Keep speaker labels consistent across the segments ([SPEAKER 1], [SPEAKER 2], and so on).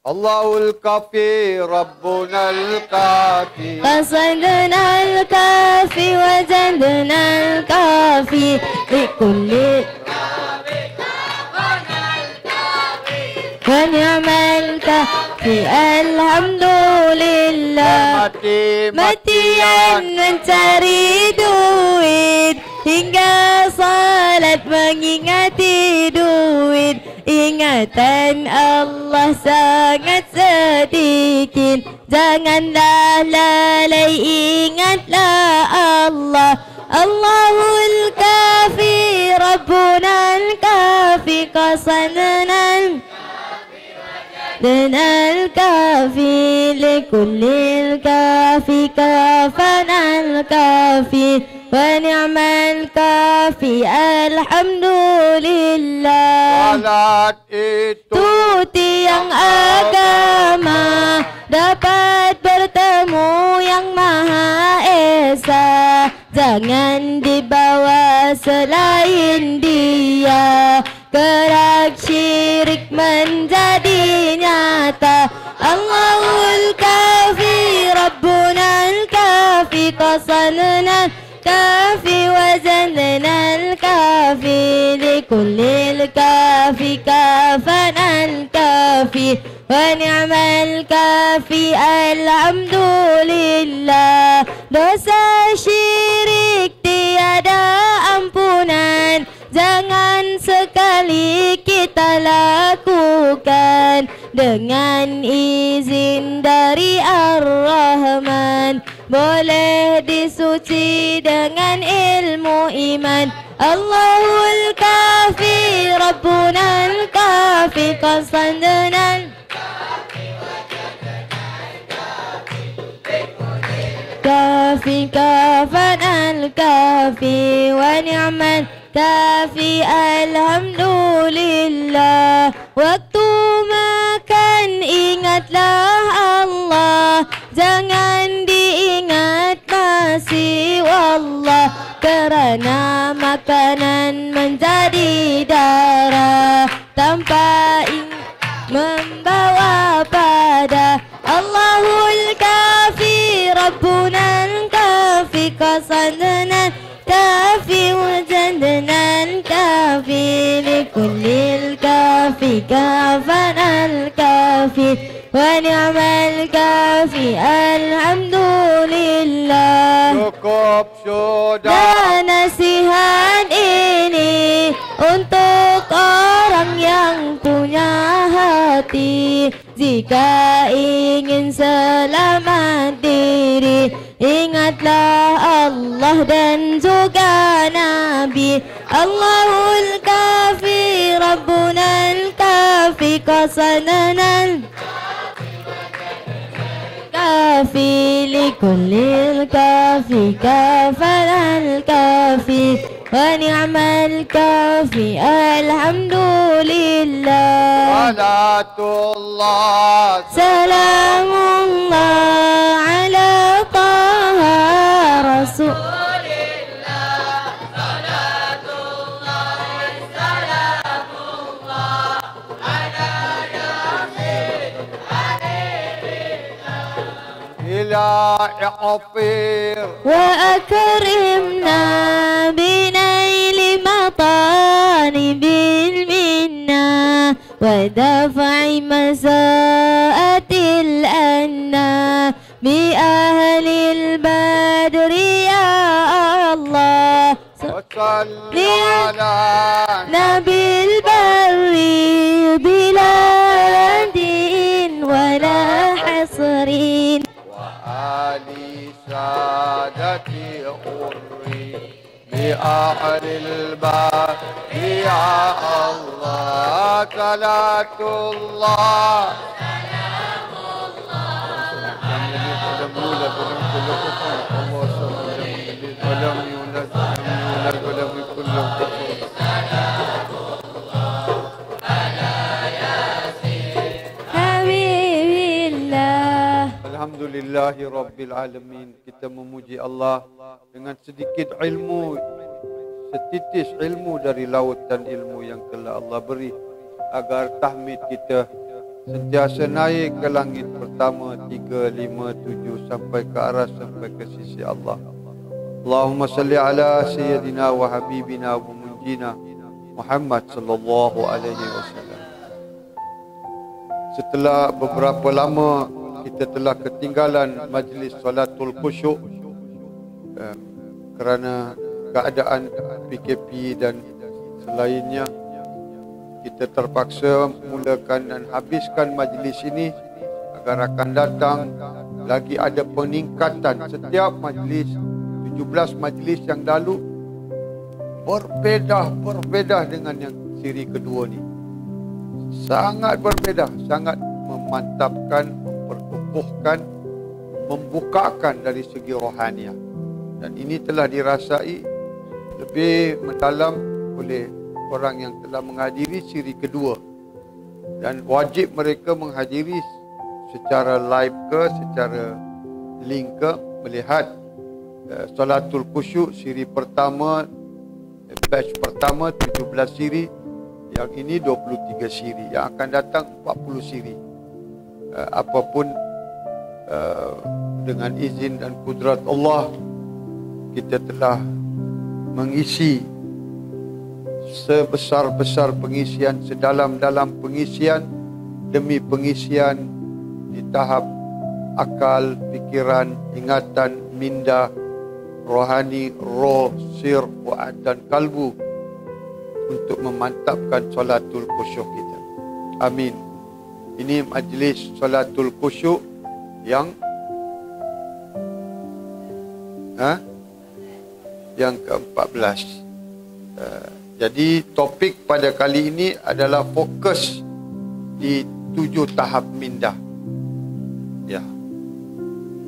[SPEAKER 1] الله الكافي ربنا الكافي
[SPEAKER 2] قصدنا الكافي وجدنا الكافي لكل ونعم الكافي الحمد لله. Matian mencari duit hingga salat mengingati duit. Ingatan Allah sangat sedikit, janganlah lalai, ingatlah Allah. Allahul kafi Rabbunal kafi qasanana Danal kafi likullil kafi kafanal kafi wa ni'mal kafi alhamdulillah.
[SPEAKER 1] Salat itu
[SPEAKER 2] tiang agama, dapat bertemu yang Maha Esa. Jangan dibawa selain Dia, gerak syirik menjadi nyata. Allahul kafi Rabbunal kafi qasanana kafi wazanna kafi likullil kafi kafanal kafi wa ni'mal kafi alhamdulillah. Dosa syirik tiada ampunan, jangan sekali kita lakukan. Dengan izin dari Ar-Rahman, boleh disuci dengan ilmu iman. Allahul kafi Rabbunal kafi qasanana kafi kafanal kafi wa ni'mal kafi alhamdulillah. Waktu makan ingatlah Allah, jangan diingat nasi wallah. Kerana makanan menjadi darah, tanpa membawa pada. Allahul kafi Rabbunal kafi qasanana kafi wajadna kafi likullil kafi kafanal kafi wa ni'mal kafi alhamdulillah.
[SPEAKER 1] cukup sudah.
[SPEAKER 2] Dan nasihat ini untuk orang yang punya hati, jika ingin selamat diri, ingatlah Allah dan juga Nabi. Allahul kafi Rabbunal kafi qasanana kafi likullil kafi kafanal kafi wa ni'mal kafi alhamdulillah.
[SPEAKER 1] Salatullah
[SPEAKER 2] Salamullah ala taha rasul. وأكرمنا بنيل مطالب المنة ودفع مساءة الأنى بأهل البدر يا الله.
[SPEAKER 1] وصل على
[SPEAKER 2] نبي البر بلا دين ولا حصر
[SPEAKER 1] وآل سادتي أري بأعلى الباب يا الله صلاة الله Alhamdulillahi Rabbil Alamin. Kita memuji Allah dengan sedikit ilmu, setitis ilmu dari lautan ilmu yang telah Allah beri, agar tahmid kita sentiasa naik ke langit pertama 3, 5, 7 sampai ke aras, sampai ke sisi Allah. Allahumma salli ala sayyidina wa habibina wa munjina Muhammad sallallahu alaihi wasallam. Setelah beberapa lama kita telah ketinggalan majlis solatul khusyuk kerana keadaan PKP dan selainnya, kita terpaksa mulakan dan habiskan majlis ini agar akan datang lagi ada peningkatan. Setiap majlis, 17 majlis yang lalu berbeza dengan yang siri kedua ni. Sangat berbeza, sangat memantapkan, memperkukuhkan, membukakan dari segi rohaniah. Dan ini telah dirasai lebih mendalam oleh orang yang telah menghadiri siri kedua. Dan wajib mereka menghadiri secara live ke, secara link ke, melihat solatul khusyuk siri pertama, batch pertama 17 siri, yang ini 23 siri, yang akan datang 40 siri. Apapun dengan izin dan kudrat Allah, kita telah mengisi sebesar-besar pengisian, sedalam-dalam pengisian demi pengisian di tahap akal, fikiran, ingatan, minda, rohani, roh, sir, fuad dan kalbu, untuk memantapkan solatul khusyuk kita. Amin. Ini majlis solatul khusyuk yang ke-14. Jadi topik pada kali ini adalah fokus di 7 tahap minda. Ya.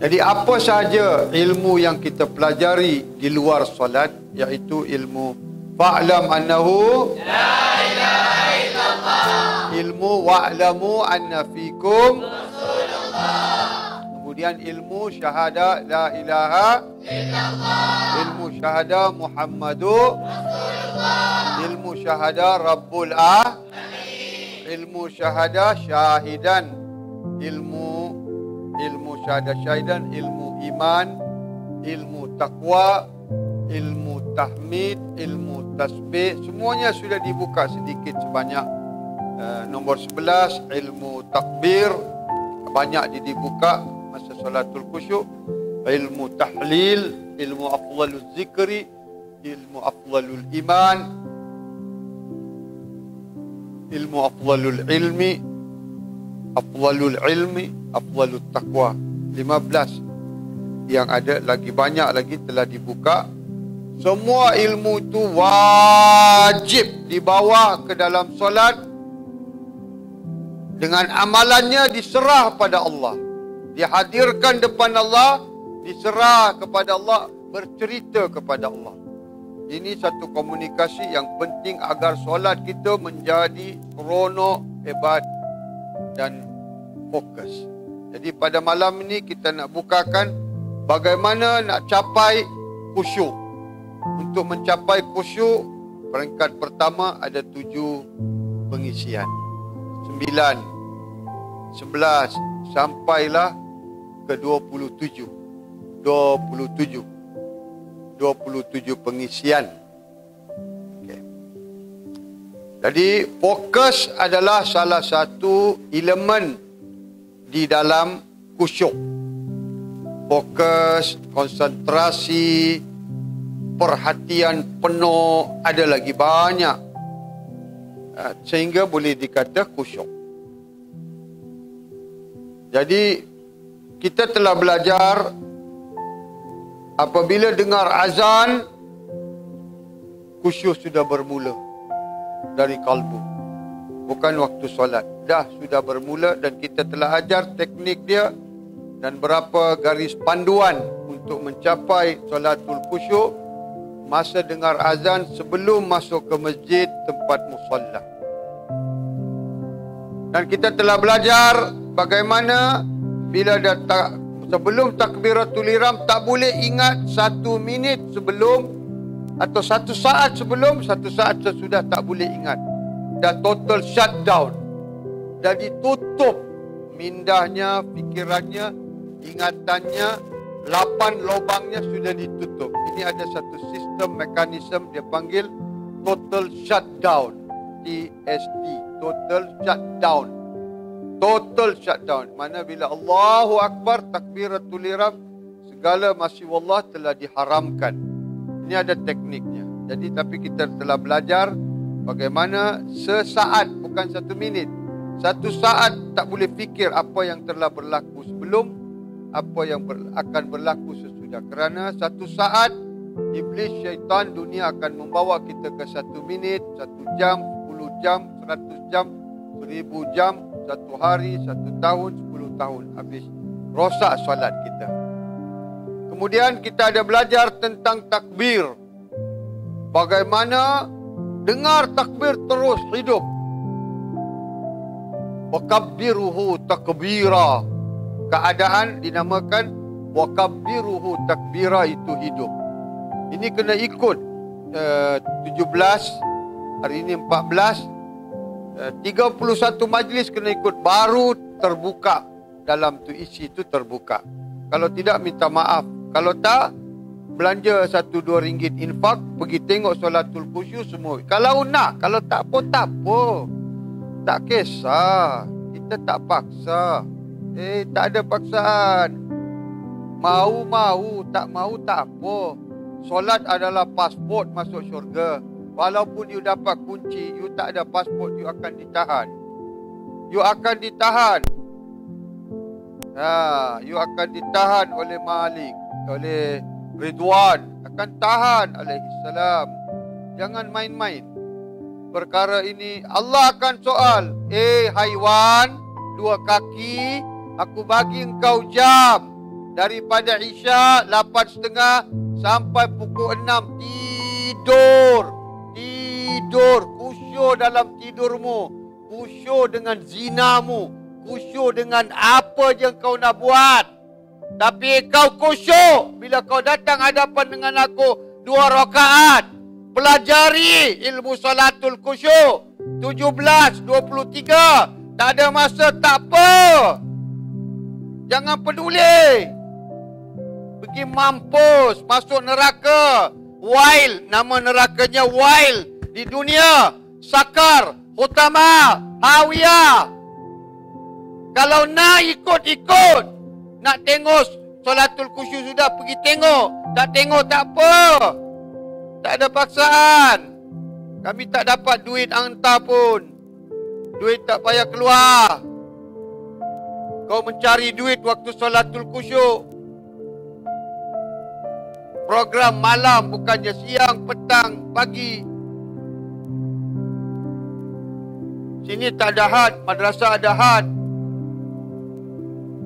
[SPEAKER 1] Jadi apa sahaja ilmu yang kita pelajari di luar solat, iaitu ilmu fa'lam annahu la ilaha illallah, ilmu wa'lamu anna fikum Rasulullah, kemudian ilmu syahada la ilaha illallah, ilmu syahada Muhammadu Rasulullah, ilmu syahada Rabbul Alamin, ilmu syahada syahidan, ilmu syahada syahidan, ilmu iman, ilmu taqwa, ilmu tahmid, ilmu tasbih, semuanya sudah dibuka sedikit sebanyak. Nombor 11, ilmu takbir, banyak dibuka masa solatul khusyuk. Ilmu tahlil, ilmu afdalul zikri, ilmu afdalul iman, ilmu afdalul ilmi, afdalul taqwa. 15 yang ada, lagi banyak lagi telah dibuka. Semua ilmu itu wajib dibawa ke dalam solat, dengan amalannya diserah pada Allah, dihadirkan depan Allah, diserah kepada Allah, bercerita kepada Allah. Ini satu komunikasi yang penting agar solat kita menjadi seronok, hebat dan fokus. Jadi pada malam ini kita nak bukakan bagaimana nak capai khusyuk. Untuk mencapai khusyuk, peringkat pertama ada 7 pengisian. 9, 11 sampailah ke 27 pengisian. Okay. Jadi fokus adalah salah satu elemen di dalam khusyuk. Fokus, konsentrasi, perhatian penuh, ada lagi banyak, sehingga boleh dikata khusyuk. Jadi kita telah belajar apabila dengar azan, khusyuk sudah bermula dari kalbu. Bukan waktu solat. Dah sudah bermula dan kita telah ajar teknik dia dan berapa garis panduan untuk mencapai solatul khusyuk masa dengar azan sebelum masuk ke masjid tempat musalla. Dan kita telah belajar bagaimana bila sebelum takbiratul ihram tak boleh ingat 1 minit sebelum atau 1 saat sebelum, 1 saat sesudah tak boleh ingat. Dah total shutdown. Dah ditutup mindahnya, fikirannya, ingatannya, 8 lubangnya sudah ditutup. Ini ada satu sistem mekanisme dia panggil total shutdown. TSD, total shutdown. Total shutdown. Mana bila Allahu Akbar, takbiratul ihram, segala masih wallah telah diharamkan. Ini ada tekniknya. Jadi tapi kita telah belajar bagaimana sesaat, bukan 1 minit. 1 saat tak boleh fikir apa yang telah berlaku sebelum, apa yang akan berlaku sesudah. Kerana 1 saat, iblis, syaitan, dunia akan membawa kita ke 1 minit, 1 jam, 10 jam, 100 jam, 1000 jam, 1 hari, 1 tahun, 10 tahun. Habis rosak solat kita. Kemudian kita ada belajar tentang takbir. Bagaimana dengar takbir terus hidup. Wakabbiruhu takbira. Keadaan dinamakan wakabbiruhu takbira, itu hidup. Ini kena ikut 17, hari ini 14, 31 majlis kena ikut, baru terbuka dalam tu isi tu terbuka. Kalau tidak minta maaf. Kalau tak, belanja 1-2 ringgit infak, pergi tengok solatul khusyuk semua. Kalau nak, kalau tak apa, tak apa. Tak kisah. Kita tak paksa. Tak ada paksaan. Mau, tak mau, tak apa. Solat adalah pasport masuk syurga. Walaupun you dapat kunci, you tak ada pasport, you akan ditahan. You akan ditahan. You akan ditahan oleh Malik, oleh Ridwan, akan tahan alaihissalam. Jangan main-main. Perkara ini Allah akan soal. Haiwan 2 kaki, aku bagi engkau jam daripada Isya 8.30 sampai pukul 6. Tidur, khusyuk dalam tidurmu, khusyuk dengan zinamu, khusyuk dengan apa je kau nak buat. Tapi kau khusyuk bila kau datang hadapan dengan aku 2 rakaat. Pelajari ilmu salatul khusyuk. 17, 23. Tak ada masa, tak apa. Jangan peduli. Pergi mampus, masuk neraka. Wail, nama nerakanya Wail. Di dunia, Sakar, Hutama, Hawiyah. Kalau nak ikut. Nak tengok solatul khusyuk sudah, pergi tengok. Tak tengok tak apa. Tak ada paksaan. Kami tak dapat duit hantar pun. Duit tak payah keluar. Kau mencari duit waktu solatul khusyuk. Program malam, bukannya siang, petang, pagi. Sini tak ada had, madrasah ada had.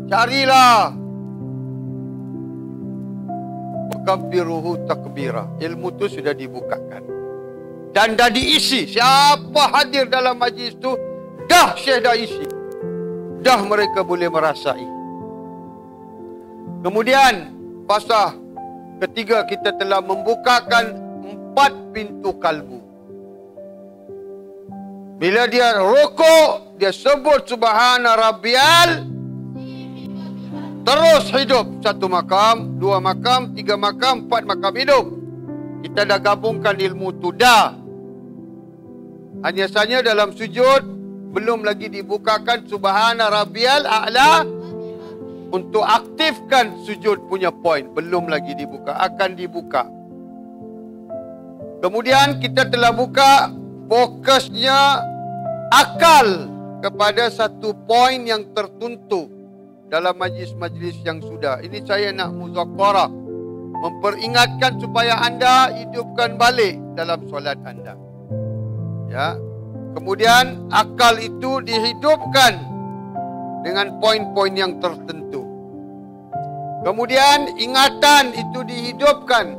[SPEAKER 1] Carilah. Wakabbiruhu takbira. Ilmu tu sudah dibukakan. Dan dah diisi. Siapa hadir dalam majlis tu, dah syekh dah isi. Dah mereka boleh merasai. Kemudian, fasa ketiga, kita telah membukakan 4 pintu kalbu. Bila dia rukuk, dia sebut Subhana Rabbiyal, terus hidup. 1 makam, 2 makam, 3 makam, 4 makam hidup. Kita dah gabungkan ilmu tu dah. Hanya saja dalam sujud belum lagi dibukakan Subhana Rabbiyal A'la. Untuk aktifkan sujud punya poin, belum lagi dibuka, akan dibuka. Kemudian kita telah buka fokusnya akal kepada satu poin yang tertentu dalam majlis-majlis yang sudah. Ini saya nak muzakarah, memperingatkan supaya anda hidupkan balik dalam solat anda. Ya. Kemudian akal itu dihidupkan dengan poin-poin yang tertentu. Kemudian ingatan itu dihidupkan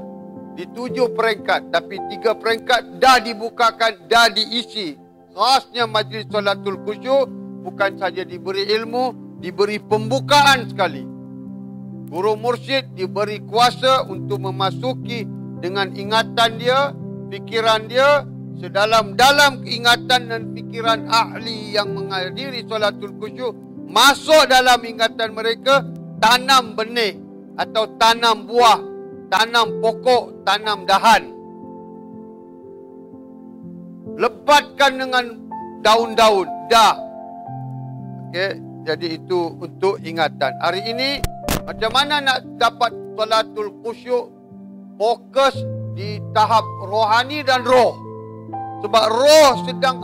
[SPEAKER 1] di 7 peringkat, tapi 3 peringkat dah dibukakan, dah diisi. Khasnya majlis solatul khusyuk bukan saja diberi ilmu, diberi pembukaan sekali. Guru mursyid diberi kuasa untuk memasuki dengan ingatan dia, fikiran dia, sedalam-dalam keingatan dan fikiran ahli yang menghadiri solatul khusyuk, masuk dalam ingatan mereka, tanam benih atau tanam buah, tanam pokok, tanam dahan. Lebatkan dengan daun-daun, dah. Okey, jadi itu untuk ingatan. Hari ini macam mana nak dapat solatul khusyuk? Fokus di tahap rohani dan roh. Sebab roh sedang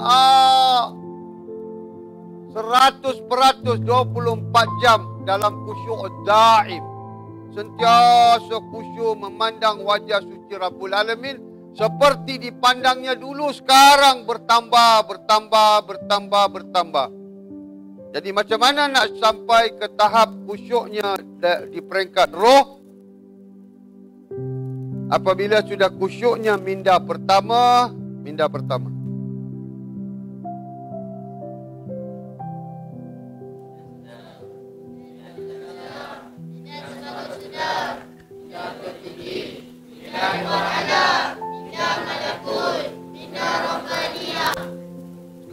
[SPEAKER 1] 100% 24 jam dalam khusyuk daim. Sentiasa khusyuk memandang wajah suci Rabbul Alamin seperti dipandangnya dulu, sekarang bertambah. Jadi macam mana nak sampai ke tahap khusyuknya di peringkat roh? Apabila sudah khusyuknya minda pertama.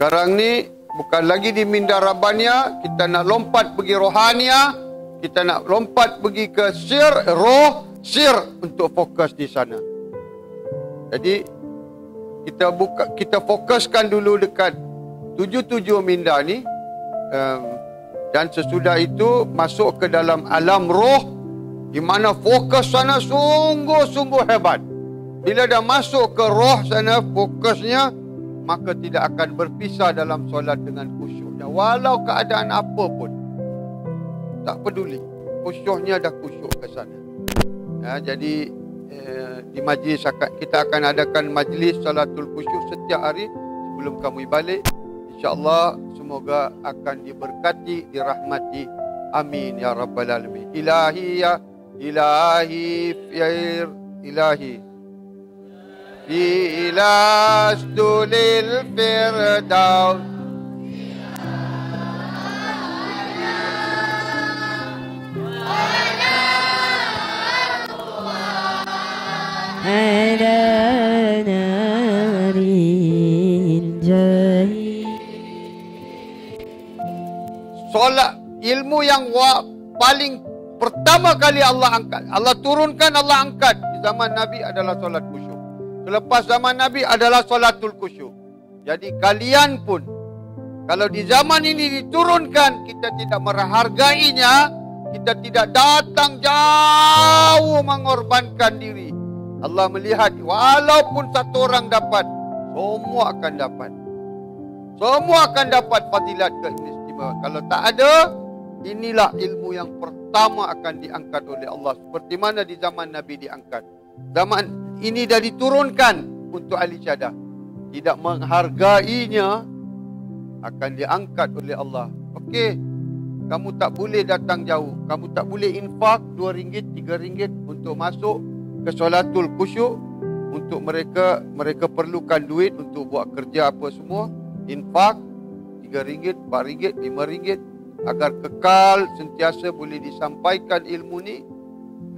[SPEAKER 1] Sekarang ni bukan lagi di minda Rabbaniyah, kita nak lompat pergi rohaniyah, kita nak lompat pergi ke sir untuk fokus di sana. Jadi kita fokuskan dulu dekat 7 minda ni, dan sesudah itu masuk ke dalam alam roh, di mana fokus sana sungguh-sungguh hebat. Bila dah masuk ke roh sana fokusnya, maka tidak akan berpisah dalam solat dengan khusyuknya. Walau keadaan apa pun, tak peduli. Khusyuknya dah khusyuk ke sana. Ya, jadi di majlis kita akan adakan majlis salatul khusyuk setiap hari sebelum kami balik. InsyaAllah semoga akan diberkati, dirahmati. Amin ya rabbal alamin. Ilahi ya ilahi ya ilahi. Ilastu lil firdaus.
[SPEAKER 2] Ala naril jahil.
[SPEAKER 1] Solat, ilmu yang paling pertama kali Allah angkat, Allah turunkan, Allah angkat di zaman Nabi adalah solat khusyuk. Selepas zaman Nabi adalah solatul khusyuk. Jadi kalian pun, kalau di zaman ini diturunkan, kita tidak menghargainya, kita tidak datang jauh mengorbankan diri. Allah melihat, walaupun satu orang dapat, semua akan dapat. Semua akan dapat fadilat keistimewaan. Kalau tak ada, inilah ilmu yang pertama akan diangkat oleh Allah. Seperti mana di zaman Nabi diangkat. Zaman ini dah diturunkan untuk ahli syahadah. Tidak menghargainya, akan diangkat oleh Allah. Okey, kamu tak boleh datang jauh. Kamu tak boleh infak RM2, RM3 untuk masuk ke solatul khusyuk. Untuk mereka perlukan duit untuk buat kerja apa semua. Infak RM3, RM4, RM5, agar kekal sentiasa boleh disampaikan ilmu ni.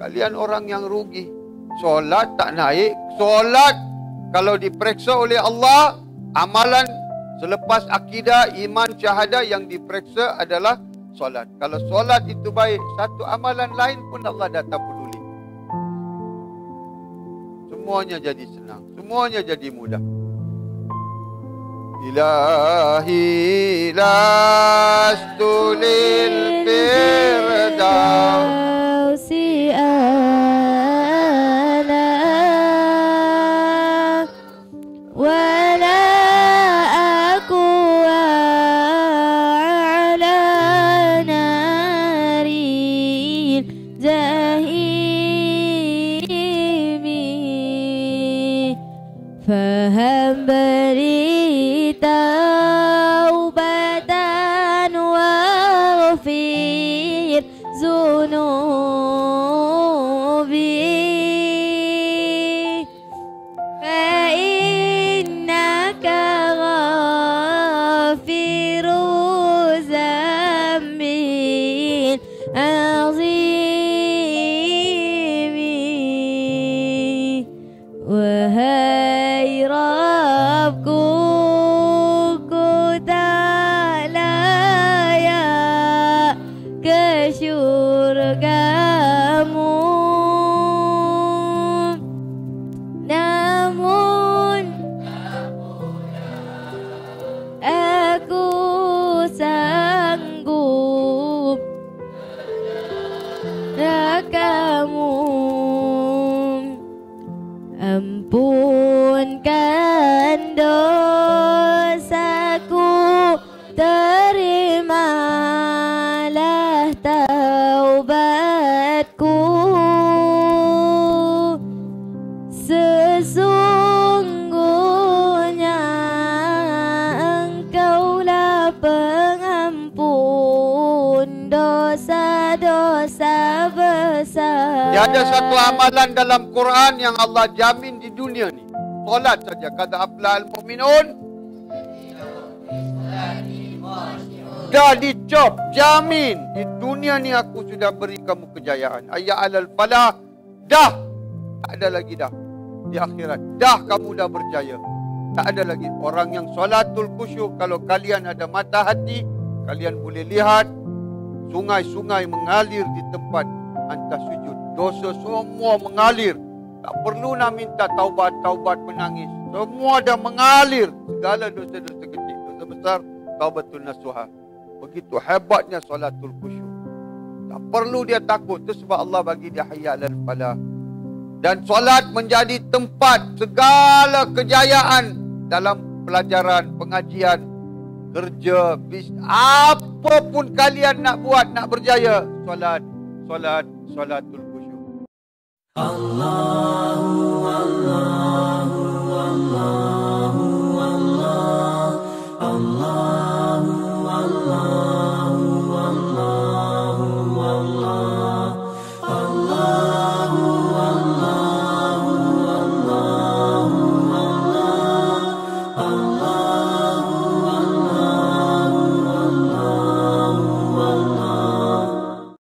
[SPEAKER 1] Kalian orang yang rugi. Solat tak naik. Solat kalau diperiksa oleh Allah, amalan selepas akidah, iman, syahadah yang diperiksa adalah solat. Kalau solat itu baik, satu amalan lain pun Allah dah tak peduli. Semuanya jadi senang, semuanya jadi mudah. Ilahi lastu lil firdaus.
[SPEAKER 2] Faham beri taubatan waghfir zunubi fa innaka ghafiru zambin azimi. Wahai Rabbku, ku tak layak ke syurgamu, namun aku sanggup rakamu. Ampunkan dosaku, terimalah taubatku. Sesungguhnya Engkaulah pengampun dosa-dosa besar.
[SPEAKER 1] Tiada satu amalan dalam Quran yang Allah jamin di dunia ni. Solat saja. Qad aflahal mu'minun. Dah dicop, jamin. Di dunia ni aku sudah beri kamu kejayaan. Hayya 'alal falah. Dah. Tak ada lagi dah. Di akhirat. Dah kamu dah berjaya. Tak ada lagi. Orang yang solatul khusyuk, kalau kalian ada mata hati, kalian boleh lihat sungai-sungai mengalir di tempat anda sujud. Dosa semua mengalir. Tak perlu nak minta taubat menangis. Semua dah mengalir. Segala dosa-dosa kecil, dosa besar, taubatun nasuha. Begitu hebatnya solatul khusyuk. Tak perlu dia takut. Itu sebab Allah bagi dia hayya 'alal falah. Dan solat menjadi tempat segala kejayaan dalam pelajaran, pengajian, kerja, bisnes, apapun kalian nak buat, nak berjaya, solatul khusyuk. Allah